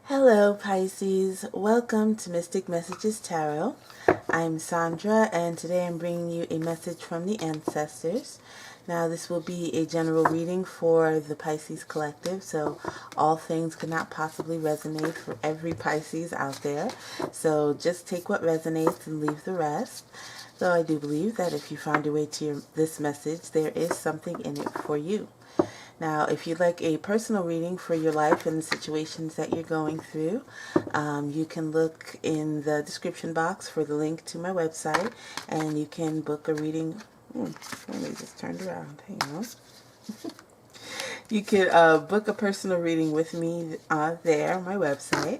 Hello Pisces, welcome to Mystic Messages Tarot. I'm Sandra and today I'm bringing you a message from the ancestors. Now this will be a general reading for the Pisces collective, so all things could not possibly resonate for every Pisces out there. So just take what resonates and leave the rest. Though I do believe that if you find your way to this message, there is something in it for you. Now, if you'd like a personal reading for your life and the situations that you're going through, you can look in the description box for the link to my website, and you can book a reading. Let me just turn around. Hang on. You can book a personal reading with me there on my website.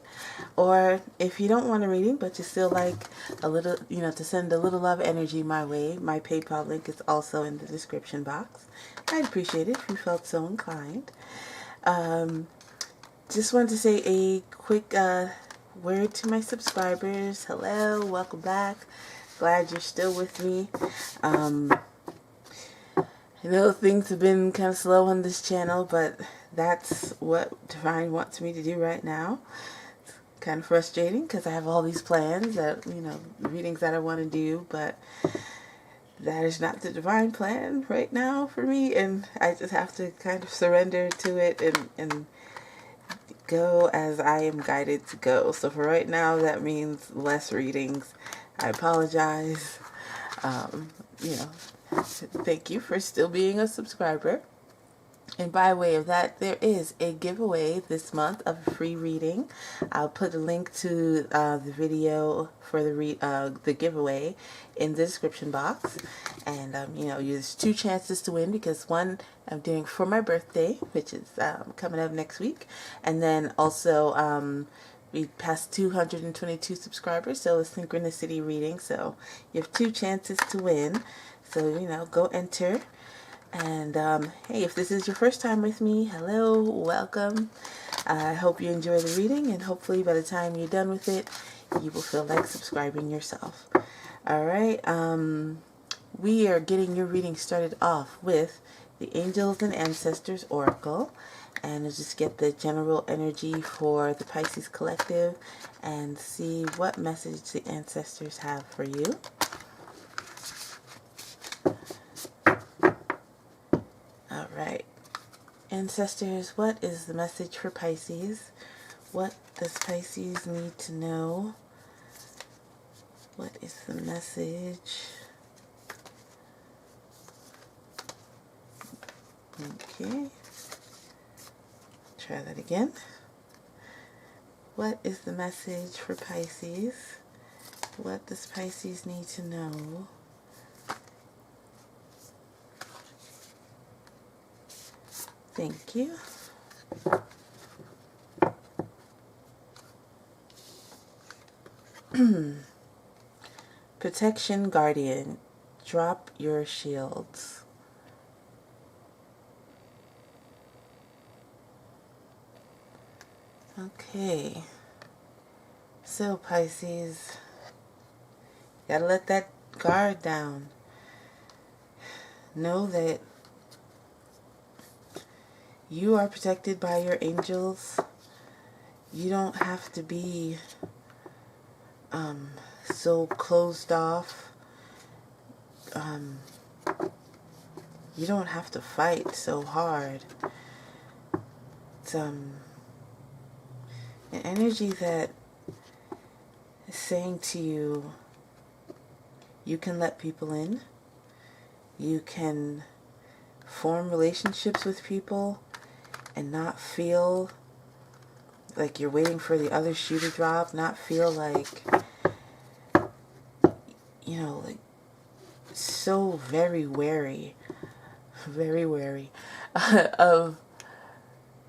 Or if you don't want a reading, but you still like a little, to send a little love energy my way, my PayPal link is also in the description box. I'd appreciate it if you felt so inclined. Just wanted to say a quick word to my subscribers. Hello, welcome back. Glad you're still with me. I know things have been kind of slow on this channel, but that's what Divine wants me to do right now. It's kind of frustrating because I have all these plans that, readings that I want to do, but that is not the Divine plan right now for me, and I just have to kind of surrender to it and go as I am guided to go. So for right now, that means less readings. I apologize. Thank you for still being a subscriber. And by way of that, there is a giveaway this month of a free reading. I'll put a link to the video for the giveaway in the description box. And, there's two chances to win because one I'm doing for my birthday, which is coming up next week. And then also we passed 222 subscribers, so a synchronicity reading. So you have two chances to win. So, go enter. And hey, if this is your first time with me, hello, welcome. I hope you enjoy the reading, and hopefully by the time you're done with it, you will feel like subscribing yourself. All right, we are getting your reading started off with the Angels and Ancestors Oracle, and we'll just get the general energy for the Pisces collective and see what message the ancestors have for you. Alright, ancestors, what is the message for Pisces? What does Pisces need to know? What is the message? Okay, try that again. What is the message for Pisces? What does Pisces need to know? Thank you. Protection Guardian, drop your shields. Okay. So Pisces, gotta let that guard down. Know that you are protected by your angels. You don't have to be so closed off. You don't have to fight so hard. It's an energy that is saying to you, you can let people in. You can form relationships with people and not feel like you're waiting for the other shoe to drop, not feel like, like so very wary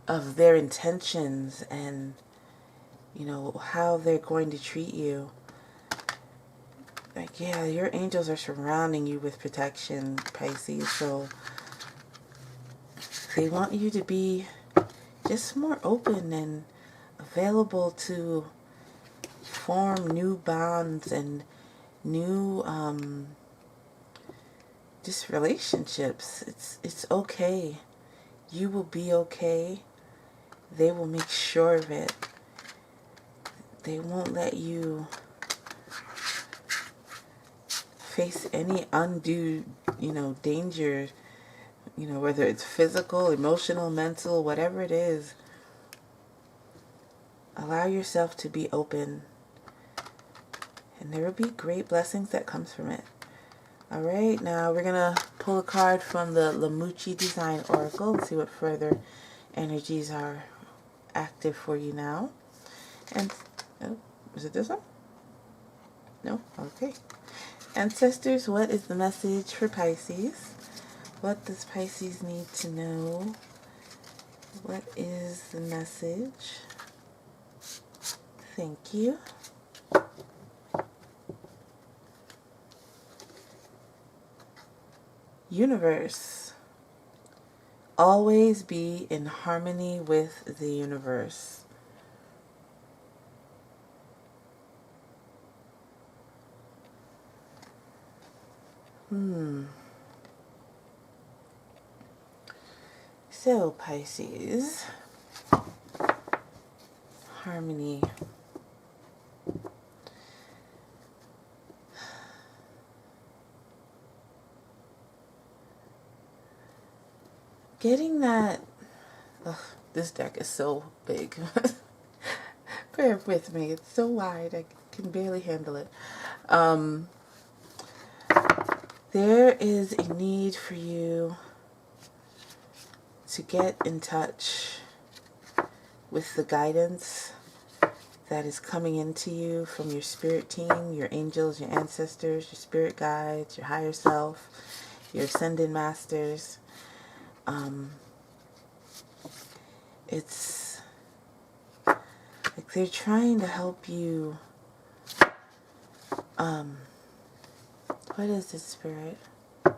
of their intentions and, how they're going to treat you. Like, yeah, your angels are surrounding you with protection, Pisces, so they want you to be just more open and available to form new bonds and new just relationships. It's okay. You will be okay. They will make sure of it. they won't let you face any undue, danger, whether it's physical, emotional, mental, whatever it is. Allow yourself to be open, and there will be great blessings that comes from it. All right, now we're going to pull a card from the Muci Design Oracle and see what further energies are active for you now. And, oh, is it this one? No? Okay. Ancestors, what is the message for Pisces? What does Pisces need to know? What is the message? Thank you. Universe. Always be in harmony with the universe. So, Pisces, harmony. Getting that, this deck is so big. Bear with me, it's so wide, I can barely handle it. There is a need for you to get in touch with the guidance that is coming into you from your spirit team, your angels, your ancestors, your spirit guides, your higher self, your ascended masters. It's like they're trying to help you. What is this, spirit? To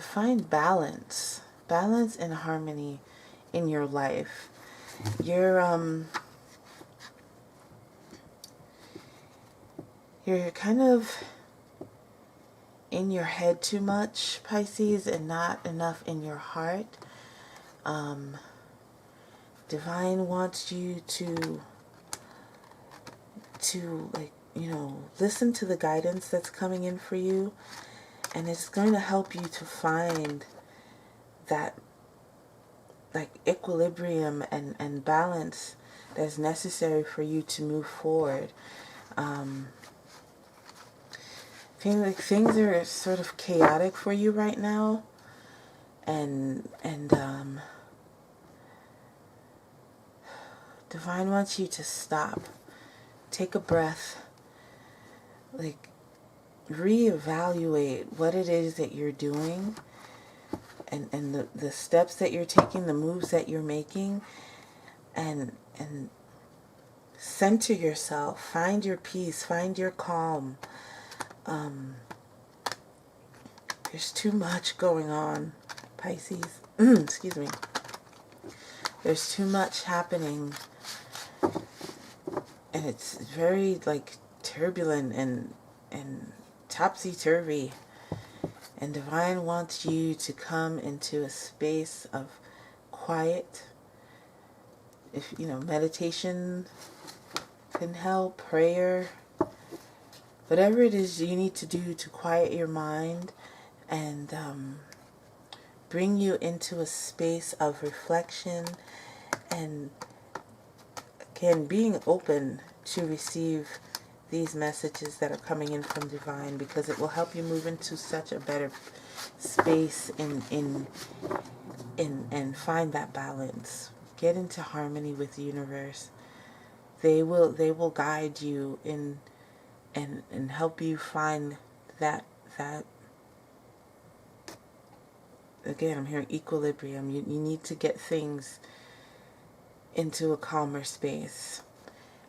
find balance and harmony in your life. You're kind of in your head too much, Pisces, and not enough in your heart. Divine wants you to listen to the guidance that's coming in for you, and it's going to help you to find that equilibrium and balance that's necessary for you to move forward. Feeling like things are sort of chaotic for you right now, and Divine wants you to stop, take a breath, reevaluate what it is that you're doing, and the steps that you're taking, the moves that you're making, and center yourself, find your peace, find your calm. There's too much going on, Pisces. Excuse me. There's too much happening, and it's very turbulent and topsy-turvy. And Divine wants you to come into a space of quiet. If meditation can help, prayer, whatever it is you need to do to quiet your mind and bring you into a space of reflection, and again being open to receive these messages that are coming in from Divine, because it will help you move into such a better space and find that balance. Get into harmony with the universe. They will guide you in and help you find that again, I'm hearing equilibrium. You need to get things into a calmer space.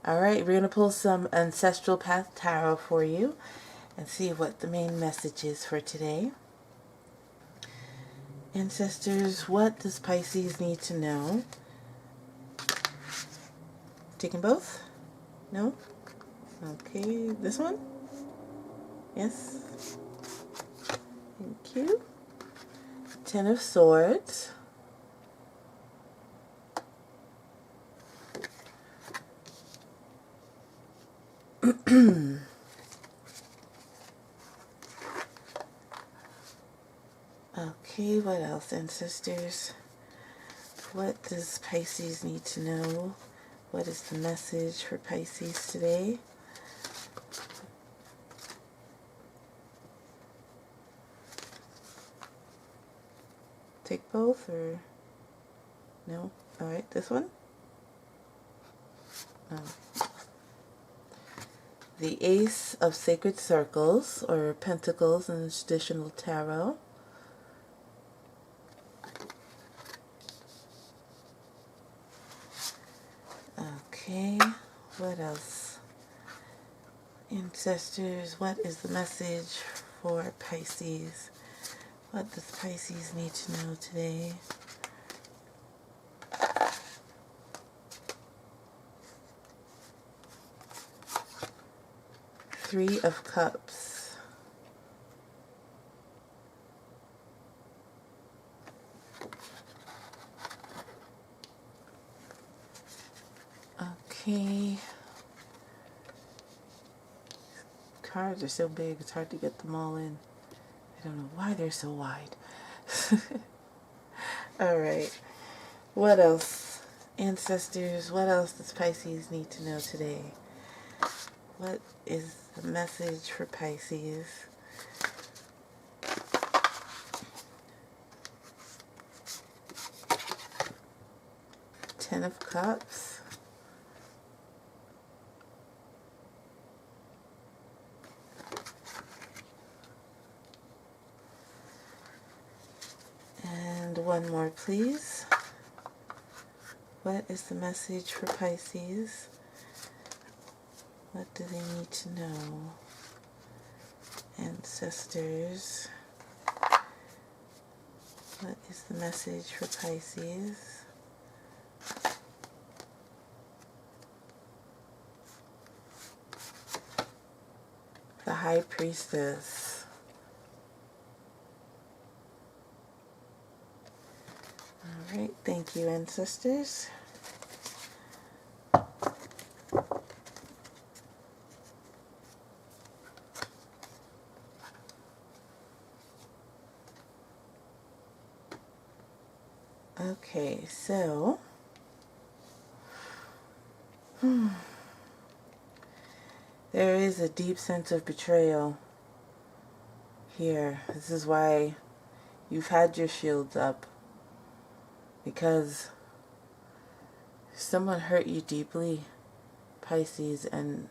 All right, we're going to pull some Ancestral Path Tarot for you and see what the main message is for today. Ancestors, what does Pisces need to know? Taking both? No? Okay, this one? Yes. Thank you. Ten of Swords. Okay, what else, ancestors? What does Pisces need to know? What is the message for Pisces today? Take both or no? All right, this one. The Ace of Sacred Circles, or Pentacles in the traditional tarot. Okay, what else? Ancestors, what is the message for Pisces? What does Pisces need to know today? Three of Cups. Okay. Cards are so big, it's hard to get them all in. I don't know why they're so wide. Alright. What else? Ancestors, what else does Pisces need to know today? What is the message for Pisces? Ten of Cups. And one more, please. What is the message for Pisces? What do they need to know? Ancestors. What is the message for Pisces? The High Priestess. Alright, thank you, ancestors. Okay, so there is a deep sense of betrayal here. This is why you've had your shields up, because someone hurt you deeply, Pisces, and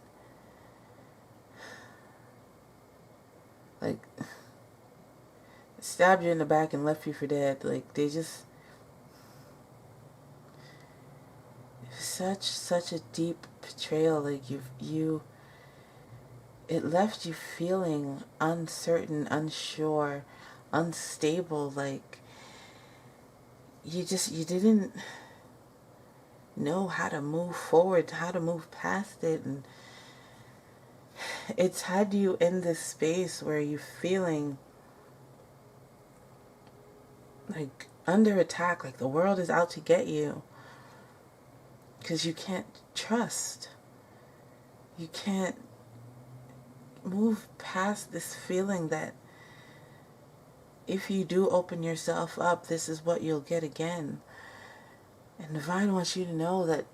like stabbed you in the back and left you for dead. Like they just such a deep betrayal. Like it left you feeling uncertain, unsure, unstable. Like you didn't know how to move forward, how to move past it, and it's had you in this space where you're feeling like under attack, like the world is out to get you, because you can't trust. You can't move past this feeling that if you do open yourself up, this is what you'll get again. And Divine wants you to know that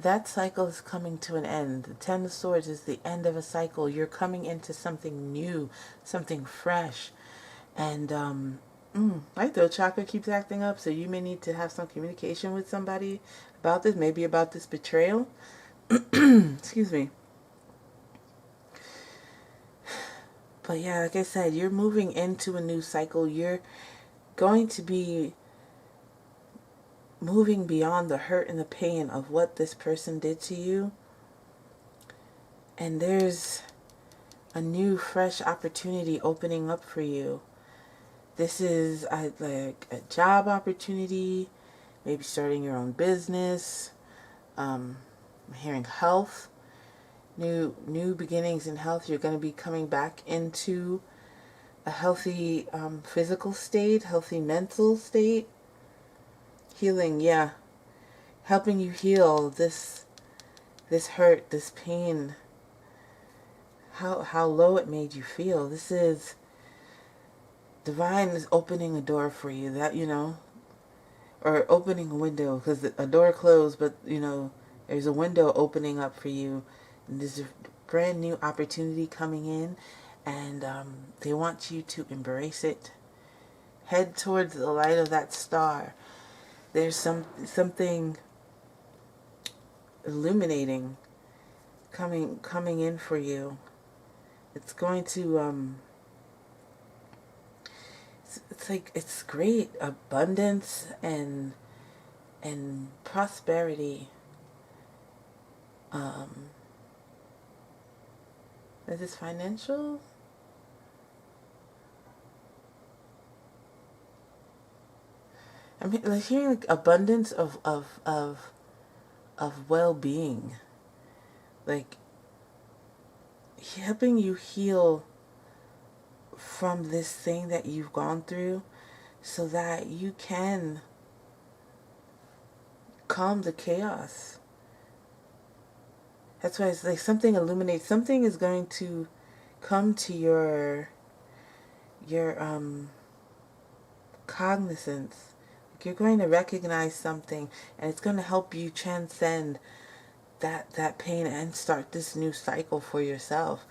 that cycle is coming to an end. The Ten of Swords is the end of a cycle. You're coming into something new, something fresh. And my throat chakra keeps acting up, so you may need to have some communication with somebody about this, maybe about this betrayal. Excuse me. But yeah, like I said, you're moving into a new cycle. You're going to be moving beyond the hurt and the pain of what this person did to you. And there's a new, fresh opportunity opening up for you. This is like a job opportunity, maybe starting your own business. I'm hearing health, new beginnings in health. You're going to be coming back into a healthy physical state, healthy mental state. Healing, yeah. Helping you heal this hurt, this pain. how low it made you feel. This is divine is opening a door for you, that, you know, or opening a window, because a door closed, but, you know, there's a window opening up for you, and there's a brand new opportunity coming in, and they want you to embrace it. Head towards the light of that star. There's something illuminating coming in for you. It's going to it's like, it's great abundance and prosperity. Is this financial? I mean, like, hearing like abundance of well-being, like helping you heal from this thing that you've gone through, so that you can calm the chaos. That's why it's like something illuminates. Something is going to come to your cognizance. Like, you're going to recognize something, and it's going to help you transcend that pain and start this new cycle for yourself,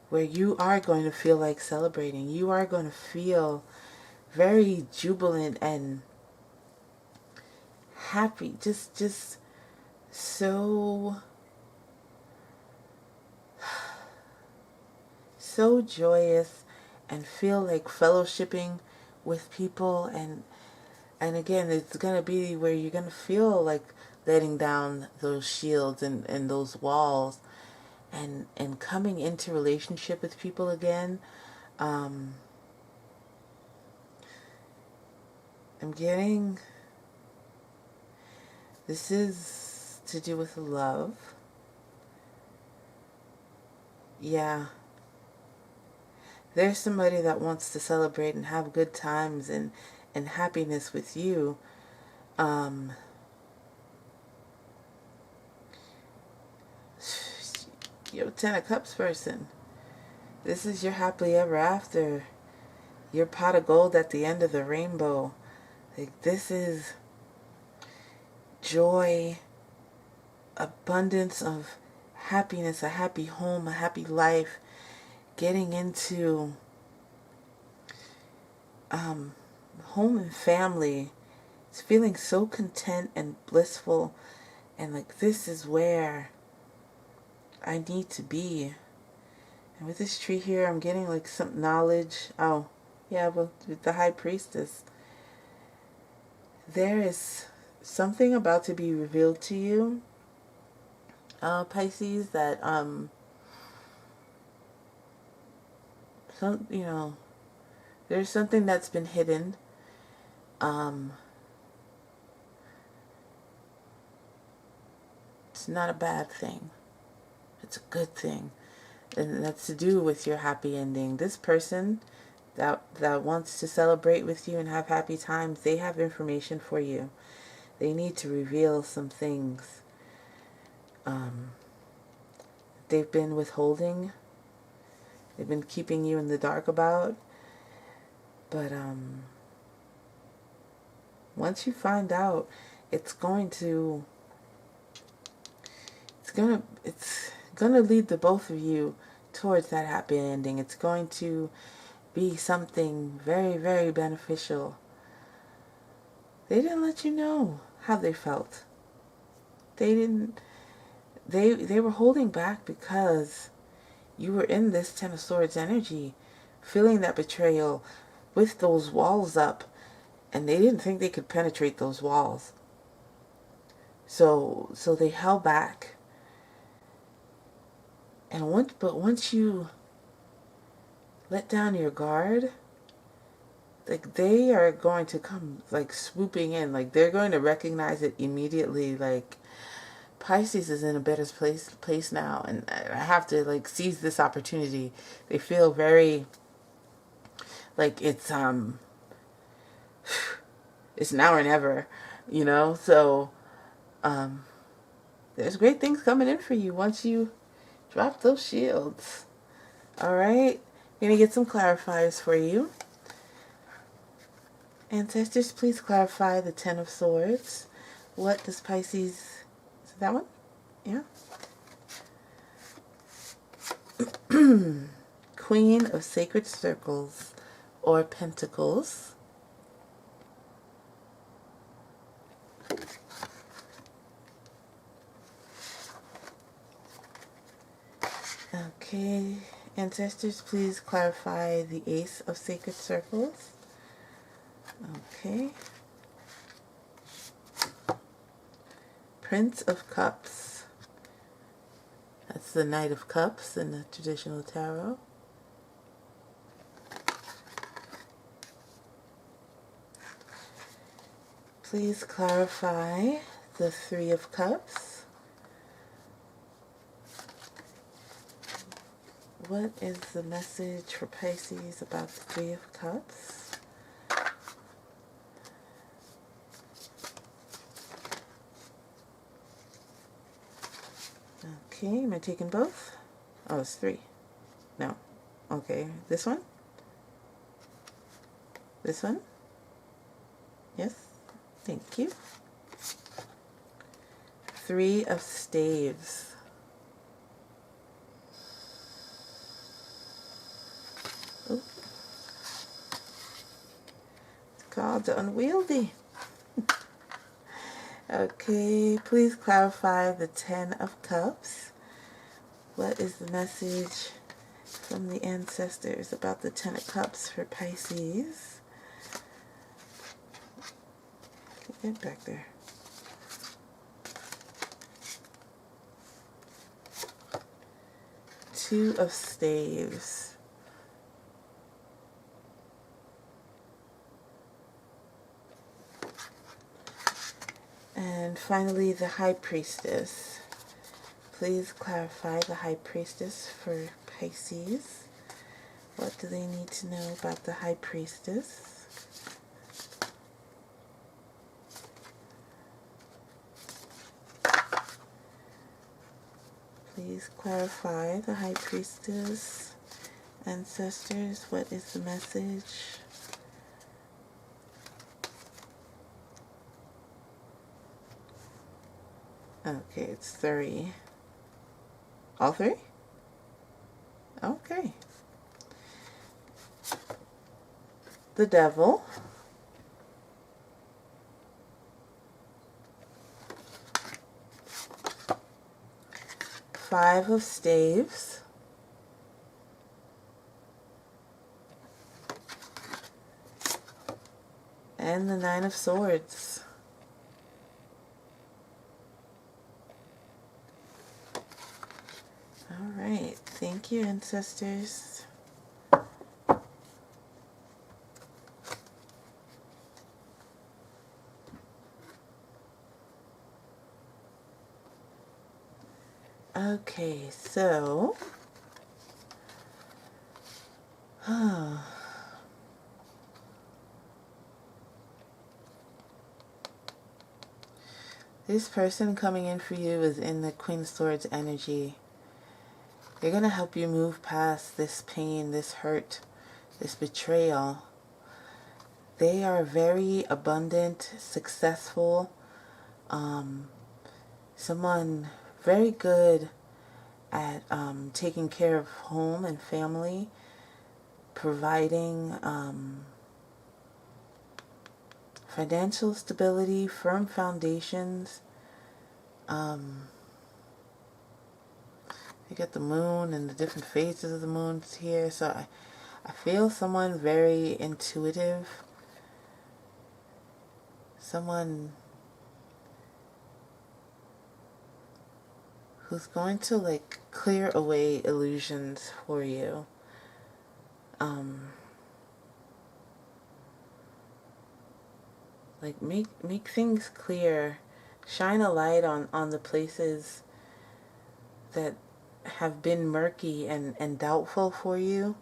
where you are going to feel like celebrating. You are going to feel very jubilant and happy. Just so joyous, and feel like fellowshipping with people, and again, it's going to be where you're going to feel like letting down those shields and those walls, and coming into relationship with people again. I'm getting, this is to do with love. Yeah. There's somebody that wants to celebrate and have good times and happiness with you. Yo, Ten of Cups person. This is your happily ever after. Your pot of gold at the end of the rainbow. Like, this is joy, abundance of happiness, a happy home, a happy life, getting into home and family. It's feeling so content and blissful, and like, this is where I need to be. And with this tree here, I'm getting like some knowledge. Oh, yeah, well, with the High Priestess, there is something about to be revealed to you, Pisces, that you know, there's something that's been hidden. It's not a bad thing. It's a good thing. And that's to do with your happy ending. This person that wants to celebrate with you and have happy times, they have information for you. They need to reveal some things they've been withholding. They've been keeping you in the dark about. But once you find out, it's going to lead the both of you towards that happy ending. It's going to be something very, very beneficial. They didn't let you know how they felt. They were holding back because you were in this Ten of Swords energy, feeling that betrayal with those walls up, and they didn't think they could penetrate those walls. So they held back. And once you let down your guard, like, they are going to come like swooping in. Like, they're going to recognize it immediately. Like, Pisces is in a better place now, and I have to like seize this opportunity. They feel very like it's now or never, you know. So there's great things coming in for you once you drop those shields. Alright, I'm going to get some clarifiers for you. Ancestors, please clarify the Ten of Swords. What does Pisces... Is it that one? Yeah. Queen of Sacred Circles or Pentacles. Okay, Ancestors, please clarify the Ace of Sacred Circles. Okay. Prince of Cups. That's the Knight of Cups in the traditional tarot. Please clarify the Three of Cups. What is the message for Pisces about the Three of Cups? Okay, am I taking both? Oh, it's three. No. Okay, this one? This one? Yes, thank you. Three of Staves. Oh. It's called Unwieldy. Okay, please clarify the Ten of Cups. What is the message from the ancestors about the Ten of Cups for Pisces? Get back there. Two of Staves. And finally, the High Priestess. Please clarify the High Priestess for Pisces. What do they need to know about the High Priestess? Please clarify the High Priestess. Ancestors, what is the message? Okay, it's three. All three? Okay. The Devil. Five of Staves. And the Nine of Swords. Alright, thank you, ancestors. Okay, so this person coming in for you is in the Queen of Swords energy. They're going to help you move past this pain, this hurt, this betrayal. They are very abundant, successful, someone very good at taking care of home and family, providing financial stability, firm foundations. You get the moon and the different phases of the moon here. So I feel someone very intuitive. Someone who's going to like clear away illusions for you. Like make things clear. Shine a light on the places that have been murky and doubtful for you.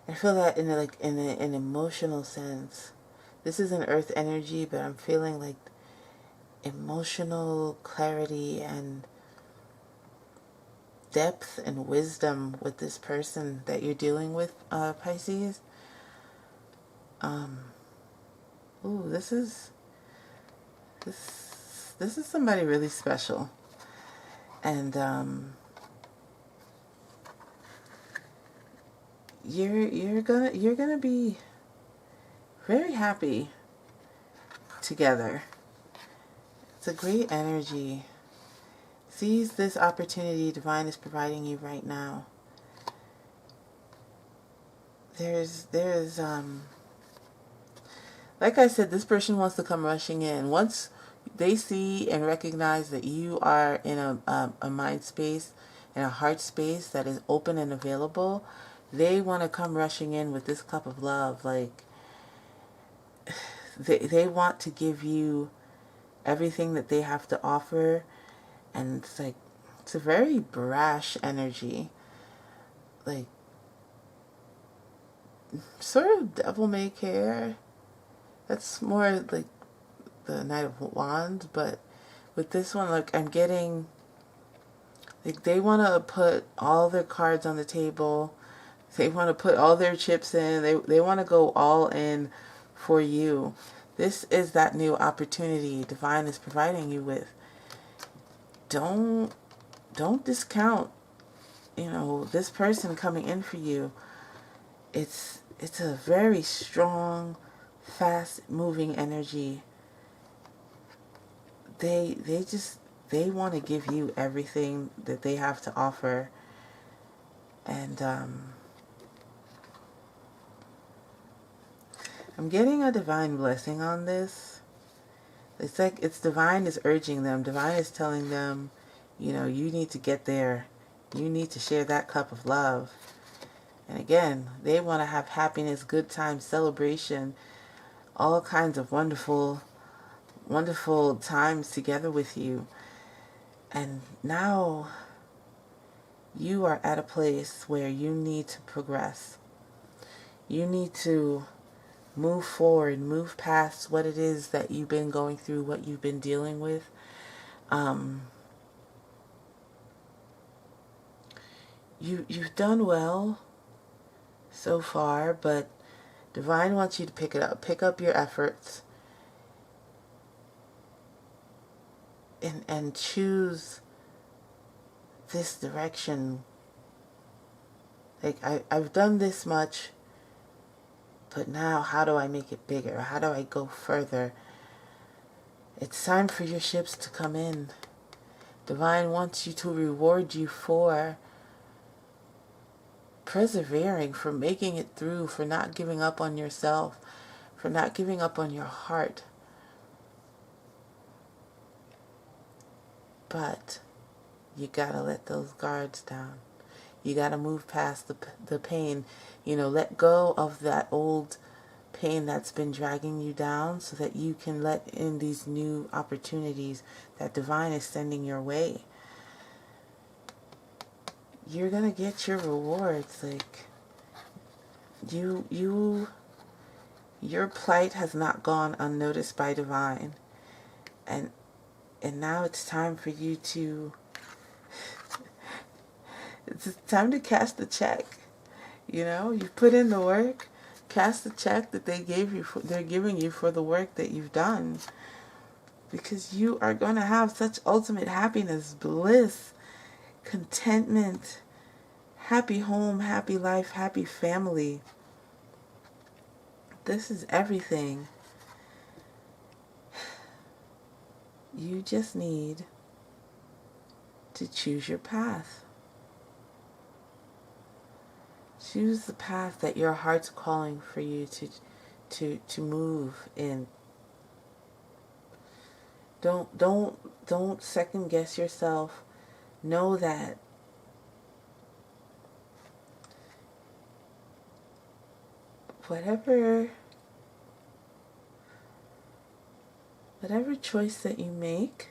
I feel that in an emotional sense. This is an earth energy, but I'm feeling like emotional clarity and depth and wisdom with this person that you're dealing with, Pisces. Ooh, this is somebody really special. And you're gonna be very happy together. It's a great energy. Seize this opportunity divine is providing you right now. There's like I said, this person wants to come rushing in. Once they see and recognize that you are in a mind space, in a heart space that is open and available, they want to come rushing in with this cup of love. Like, they want to give you everything that they have to offer. And it's like, it's a very brash energy. Like, sort of devil-may-care. That's more like the Knight of Wands. But with this one, like, I'm getting, like, they want to put all their cards on the table. They want to put all their chips in. They want to go all in for you. This is that new opportunity divine is providing you with. Don't discount, you know, this person coming in for you. It's a very strong, fast moving energy. They want to give you everything that they have to offer. And I'm getting a divine blessing on this. It's like it's divine is urging them. Divine is telling them, you know, you need to get there. You need to share that cup of love. And again, they want to have happiness, good times, celebration, all kinds of wonderful, wonderful times together with you. And now you are at a place where you need to progress. You need to move forward, move past what it is that you've been going through, what you've been dealing with. You've done well so far, but divine wants you to pick it up. Pick up your efforts and choose this direction. Like, I've done this much, but now how do I make it bigger? How do I go further? It's time for your ships to come in. Divine wants you to reward you for persevering, for making it through, for not giving up on yourself, for not giving up on your heart. But you gotta let those guards down. You gotta move past the pain. You know, let go of that old pain that's been dragging you down so that you can let in these new opportunities that divine is sending your way. You're gonna get your rewards. Like, your plight has not gone unnoticed by divine. And now it's time for you to it's time to cash the check. You know, you put in the work, cash the check that they're giving you for the work that you've done. Because you are going to have such ultimate happiness, bliss, contentment, happy home, happy life, happy family. This is everything. You just need to choose your path. Choose the path that your heart's calling for you to move in. Don't second guess yourself. Know that whatever choice that you make,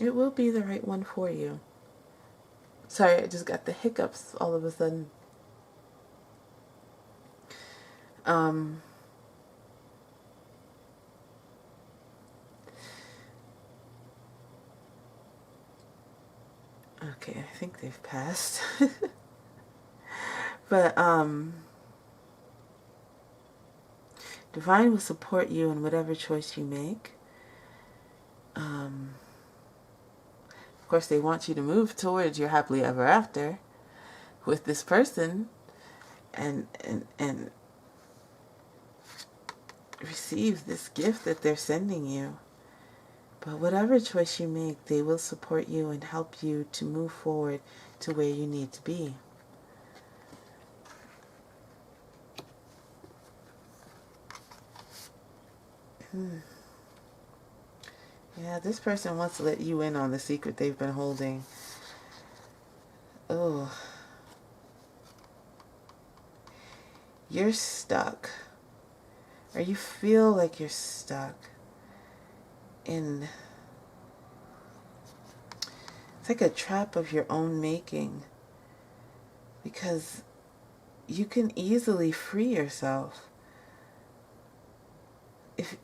it will be the right one for you. Sorry, I just got the hiccups all of a sudden. Okay, I think they've passed. But Divine will support you in whatever choice you make. Of course, they want you to move towards your happily ever after with this person, and receive this gift that they're sending you. But whatever choice you make, they will support you and help you to move forward to where you need to be. Yeah, this person wants to let you in on the secret they've been holding. Oh. You're stuck. Or you feel like you're stuck in... It's like a trap of your own making. Because you can easily free yourself.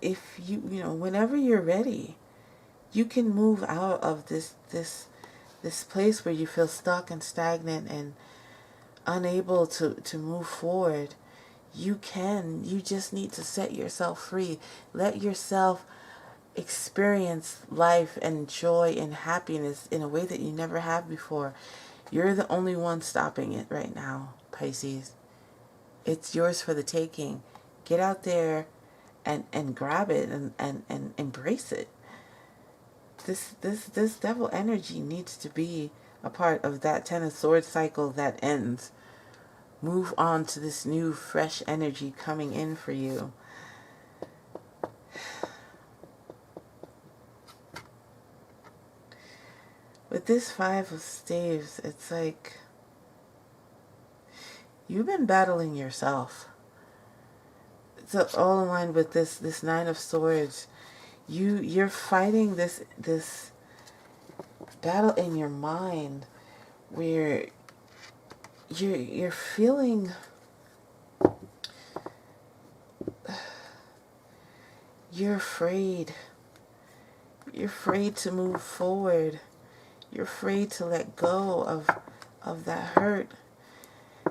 If you know, whenever you're ready, you can move out of this place where you feel stuck and stagnant and unable to move forward. You can. You just need to set yourself free. Let yourself experience life and joy and happiness in a way that you never have before. You're the only one stopping it right now, Pisces. It's yours for the taking. Get out there and grab it and embrace it. This devil energy needs to be a part of that Ten of Swords cycle that ends. Move on to this new fresh energy coming in for you. With this Five of Staves, it's like you've been battling yourself. It's all in line with this Nine of Swords. You're fighting this battle in your mind where you're feeling you're afraid. You're afraid to move forward. You're afraid to let go of that hurt.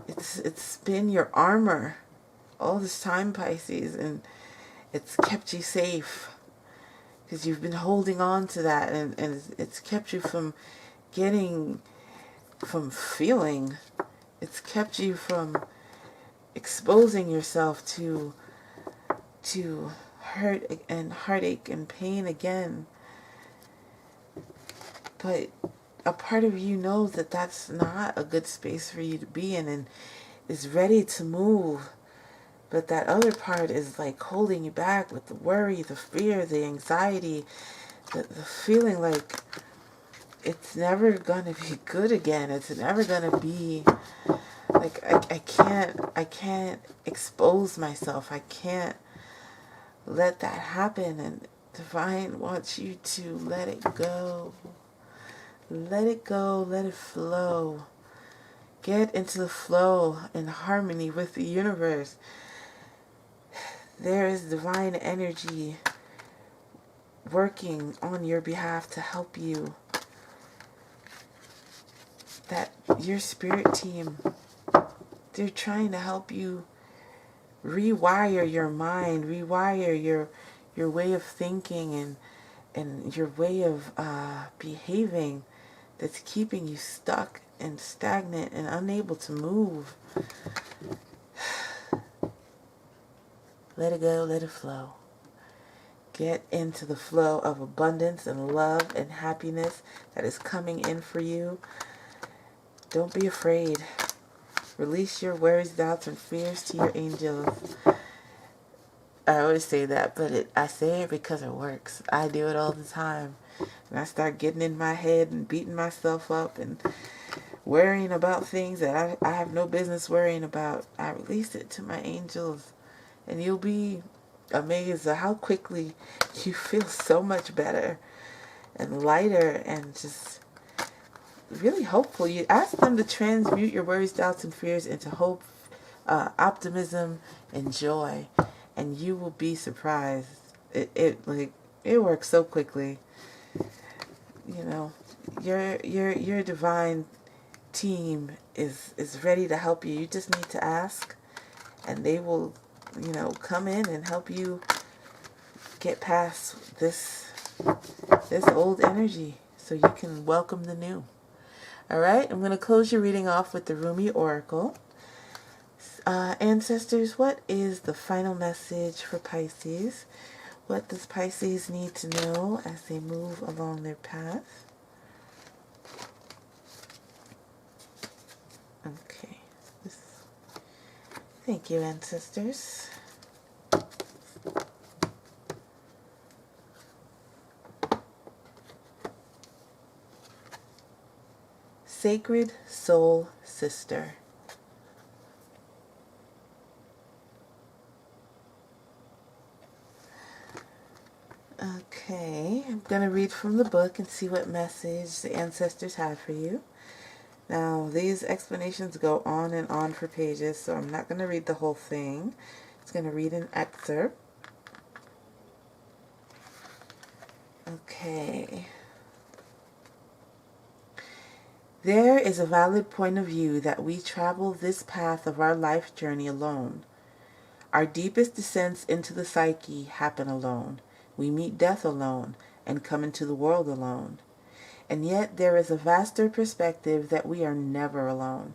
It's been your armor all this time, Pisces, and it's kept you safe because you've been holding on to that, and it's kept you from feeling. It's kept you from exposing yourself to hurt and heartache and pain again. But a part of you knows that that's not a good space for you to be in and is ready to move. But that other part is like holding you back with the worry, the fear, the anxiety, the feeling like it's never going to be good again. It's never going to be like, I can't expose myself. I can't let that happen. And Divine wants you to let it go. Let it go. Let it flow. Get into the flow in harmony with the universe. There is divine energy working on your behalf to help you. That your spirit team, they're trying to help you rewire your mind, rewire your way of thinking and your way of behaving that's keeping you stuck and stagnant and unable to move. Let it go, let it flow. Get into the flow of abundance and love and happiness that is coming in for you. Don't be afraid. Release your worries, doubts, and fears to your angels. I always say that, but I say it because it works. I do it all the time. And I start getting in my head and beating myself up and worrying about things that I have no business worrying about. I release it to my angels. And you'll be amazed at how quickly you feel so much better and lighter and just really hopeful. You ask them to transmute your worries, doubts, and fears into hope, optimism, and joy. And you will be surprised. It works so quickly. You know, your divine team is ready to help you. You just need to ask, and they will, come in and help you get past this old energy so you can welcome the new. All right, I'm going to close your reading off with the Rumi Oracle. Ancestors, what is the final message for Pisces? What does Pisces need to know as they move along their path? Okay. Thank you, ancestors. Sacred Soul Sister. Okay, I'm going to read from the book and see what message the ancestors have for you. Now, these explanations go on and on for pages, so I'm not going to read the whole thing. It's going to read an excerpt. Okay. There is a valid point of view that we travel this path of our life journey alone. Our deepest descents into the psyche happen alone. We meet death alone and come into the world alone. And yet there is a vaster perspective that we are never alone,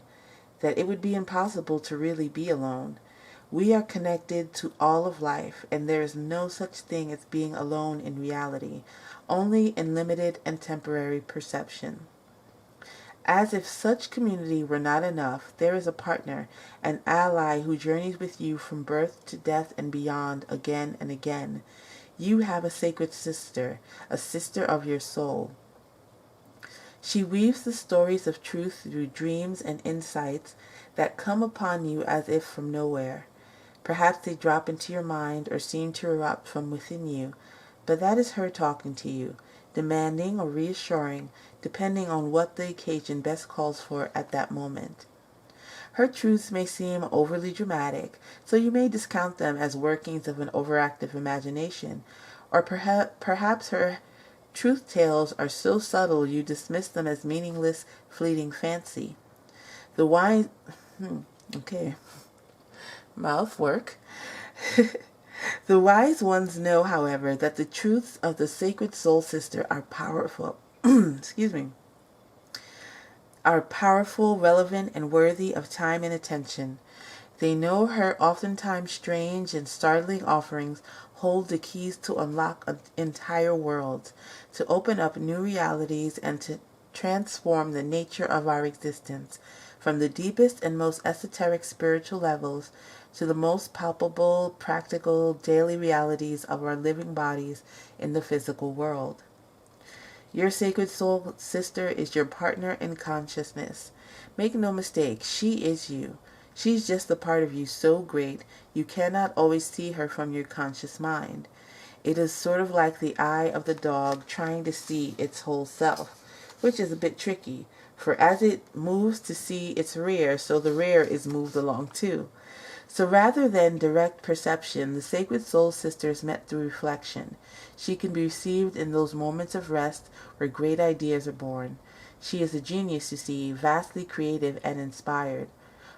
that it would be impossible to really be alone. We are connected to all of life, and there is no such thing as being alone in reality, only in limited and temporary perception. As if such community were not enough, there is a partner, an ally who journeys with you from birth to death and beyond again and again. You have a sacred sister, a sister of your soul. She weaves the stories of truth through dreams and insights that come upon you as if from nowhere. Perhaps they drop into your mind or seem to erupt from within you, but that is her talking to you, demanding or reassuring, depending on what the occasion best calls for at that moment. Her truths may seem overly dramatic, so you may discount them as workings of an overactive imagination, or perhaps her truth tales are so subtle you dismiss them as meaningless, fleeting fancy. The wise... okay. Mouth work. The wise ones know, however, that the truths of the sacred soul sister are powerful. Excuse me. Are powerful, relevant, and worthy of time and attention. They know her oftentimes strange and startling offerings hold the keys to unlock entire worlds, to open up new realities, and to transform the nature of our existence, from the deepest and most esoteric spiritual levels to the most palpable, practical, daily realities of our living bodies in the physical world. Your sacred soul sister is your partner in consciousness. Make no mistake, she is you. She's just a part of you so great you cannot always see her from your conscious mind. It is sort of like the eye of the dog trying to see its whole self, which is a bit tricky, for as it moves to see its rear, so the rear is moved along too. So rather than direct perception, the sacred soul sister is met through reflection. She can be received in those moments of rest where great ideas are born. She is a genius, you see, vastly creative and inspired.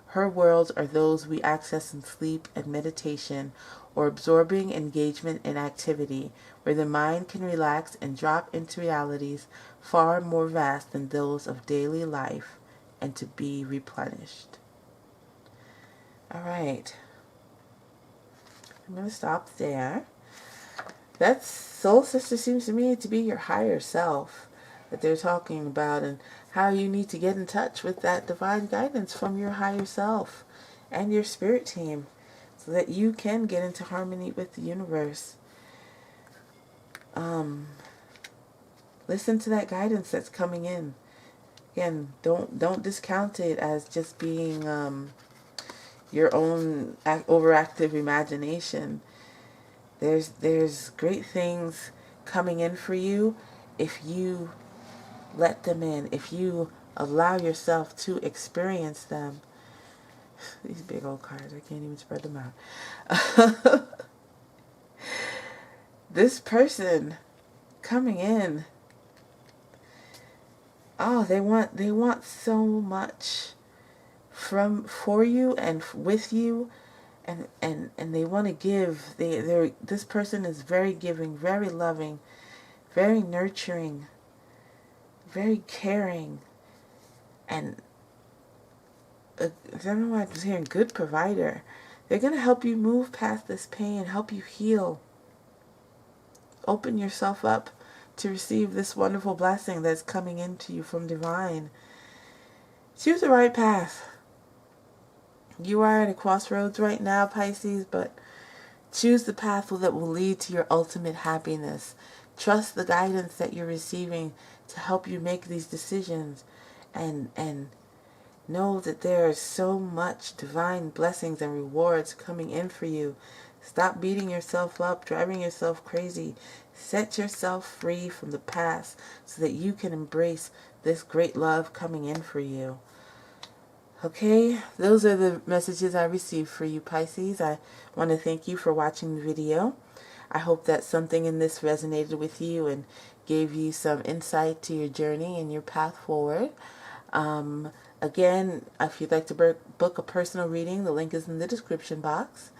Her worlds are those we access in sleep and meditation, or absorbing engagement in activity, where the mind can relax and drop into realities far more vast than those of daily life, and to be replenished. All right. I'm going to stop there. That soul sister seems to me to be your higher self that they're talking about, and how you need to get in touch with that divine guidance from your higher self and your spirit team so that you can get into harmony with the universe. Listen to that guidance that's coming in. Again, don't discount it as just being your own overactive imagination. There's great things coming in for you if you let them in, if you allow yourself to experience them. These big old cards, I can't even spread them out. This person coming in, oh, they want so much for you and with you, and they want to give. This person is very giving, very loving, very nurturing, very caring, and I don't know why I'm hearing good provider. They're going to help you move past this pain, help you heal. Open yourself up to receive this wonderful blessing that's coming into you from divine. Choose the right path. You are at a crossroads right now, Pisces, but choose the path that will lead to your ultimate happiness. Trust the guidance that you're receiving to help you make these decisions, and know that there is so much divine blessings and rewards coming in for you. Stop beating yourself up, driving yourself crazy. Set yourself free from the past so that you can embrace this great love coming in for you. Okay, those are the messages I received for you, Pisces. I want to thank you for watching the video. I hope that something in this resonated with you and gave you some insight to your journey and your path forward. Again, if you'd like to book a personal reading, the link is in the description box.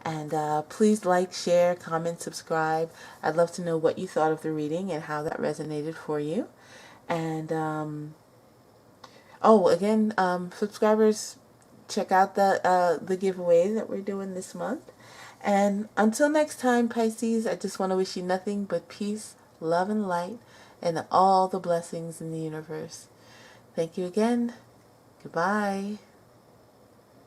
And please like, share, comment, subscribe. I'd love to know what you thought of the reading and how that resonated for you. And again, subscribers, check out the giveaway that we're doing this month. And until next time, Pisces, I just want to wish you nothing but peace, love, and light, and all the blessings in the universe. Thank you again. Goodbye.